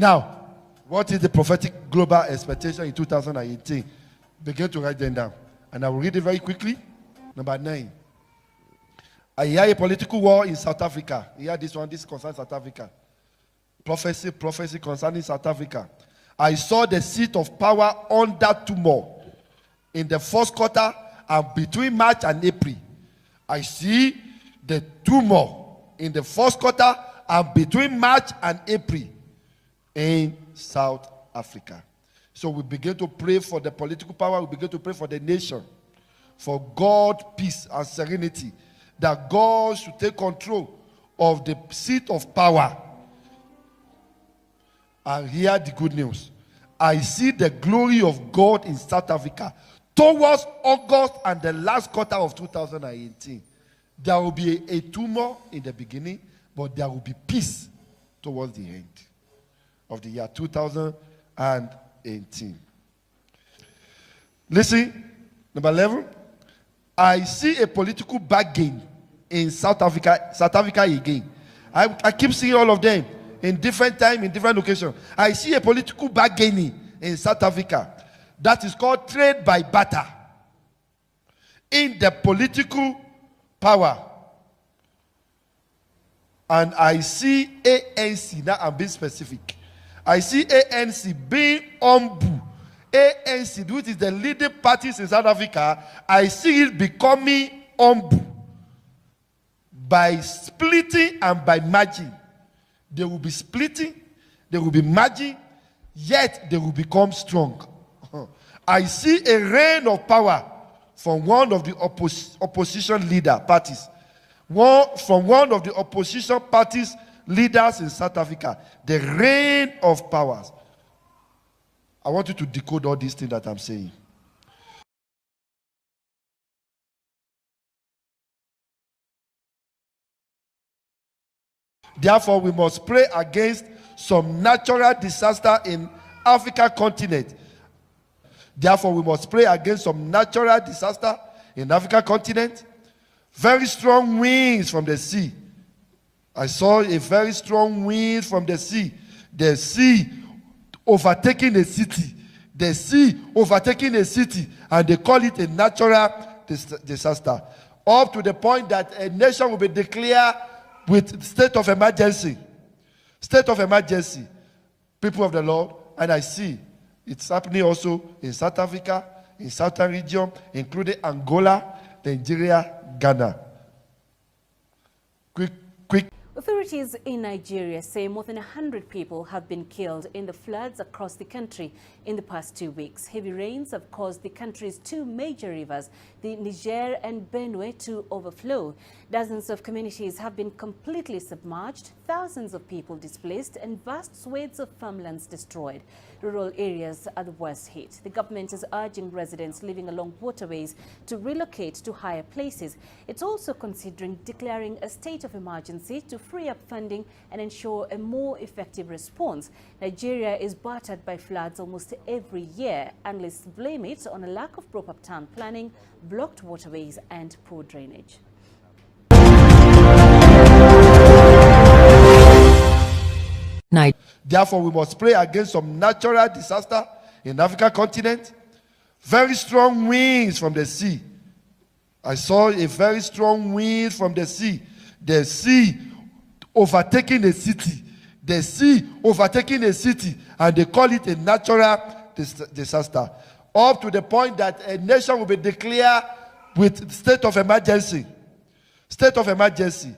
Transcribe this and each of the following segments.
Now, what is the prophetic global expectation in 2018? Begin to write them down. And I will read it very quickly. Number 9. I hear a political war in South Africa. Hear this one. This concerns South Africa. Prophecy concerning South Africa. I saw the seat of power under turmoil in the first quarter and between March and April. I see the turmoil in the first quarter and between March and April in South Africa. So we begin to pray for the political power. We begin to pray for the nation, for God, peace, and serenity, that God should take control of the seat of power. And hear the good news. I see the glory of God in South Africa towards August and the last quarter of 2018. There will be a turmoil in the beginning, but there will be peace towards the end of the year 2018. Listen, number 11. I see a political bargain in South Africa again. I keep seeing all of them in different time, in different locations. I see a political bargaining in South Africa that is called trade by barter. In the political power. And I see ANC, now I'm being specific. I see ANC being humble. ANC, which is the leading parties in South Africa, I see it becoming humble. By splitting and by merging. They will be splitting, they will be merging, yet they will become strong. I see a reign of power from one of the opposition leader parties. From one of the opposition parties leaders in South Africa. The reign of powers. I want you to decode all these things that I'm saying. Therefore, we must pray against some natural disaster in Africa continent. Therefore, we must pray against some natural disaster in Africa continent. Very strong winds from the sea. I saw a very strong wind from the sea. The sea overtaking a city. The sea overtaking a city. And they call it a natural disaster. Up to the point that a nation will be declared with state of emergency. State of emergency. People of the Lord. And I see it's happening also in South Africa, in Southern region, including Angola, Nigeria, Ghana. Quick. Authorities in Nigeria say more than 100 people have been killed in the floods across the country in the past 2 weeks. Heavy rains have caused the country's two major rivers, the Niger and Benue, to overflow. Dozens of communities have been completely submerged, thousands of people displaced, and vast swathes of farmlands destroyed. Rural areas are the worst hit. The government is urging residents living along waterways to relocate to higher places. It's also considering declaring a state of emergency to free up funding and ensure a more effective response. Nigeria is battered by floods almost every year. Analysts blame it on a lack of proper town planning, blocked waterways, and poor drainage. Therefore, we must pray against some natural disaster in Africa continent. Very strong winds from the sea. I saw a very strong wind from the sea. The sea overtaking a city. The sea overtaking a city. And they call it a natural disaster. Up to the point that a nation will be declared with state of emergency. State of emergency.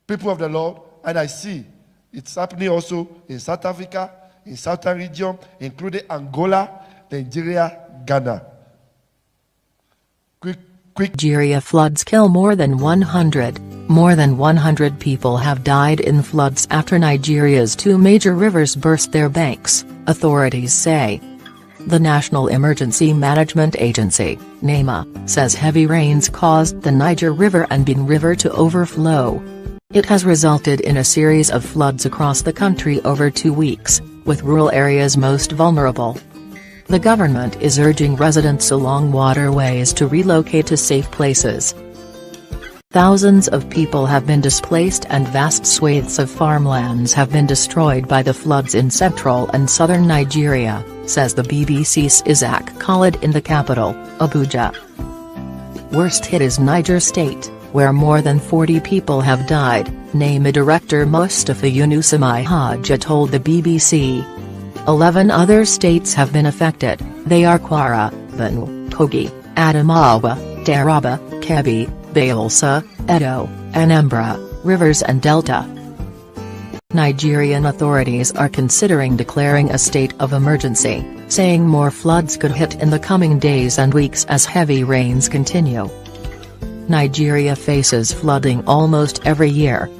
People of the Lord. And I see it's happening also in South Africa, in Southern region, including Angola, Nigeria, Ghana. Quick. Nigeria floods kill more than 100. More than 100 people have died in floods after Nigeria's two major rivers burst their banks, authorities say. The National Emergency Management Agency, NEMA, says heavy rains caused the Niger River and Benin River to overflow. It has resulted in a series of floods across the country over 2 weeks, with rural areas most vulnerable. The government is urging residents along waterways to relocate to safe places. Thousands of people have been displaced and vast swathes of farmlands have been destroyed by the floods in central and southern Nigeria, says the BBC's Isaac Khalid in the capital, Abuja. Worst hit is Niger State, where more than 40 people have died, NAMA Director Mustafa Yunusami Haja told the BBC. 11 other states have been affected, they are Kwara, Benue, Kogi, Adamawa, Taraba, Kebbi, Bayelsa, Edo, Anambra, Rivers and Delta. Nigerian authorities are considering declaring a state of emergency, saying more floods could hit in the coming days and weeks as heavy rains continue. Nigeria faces flooding almost every year,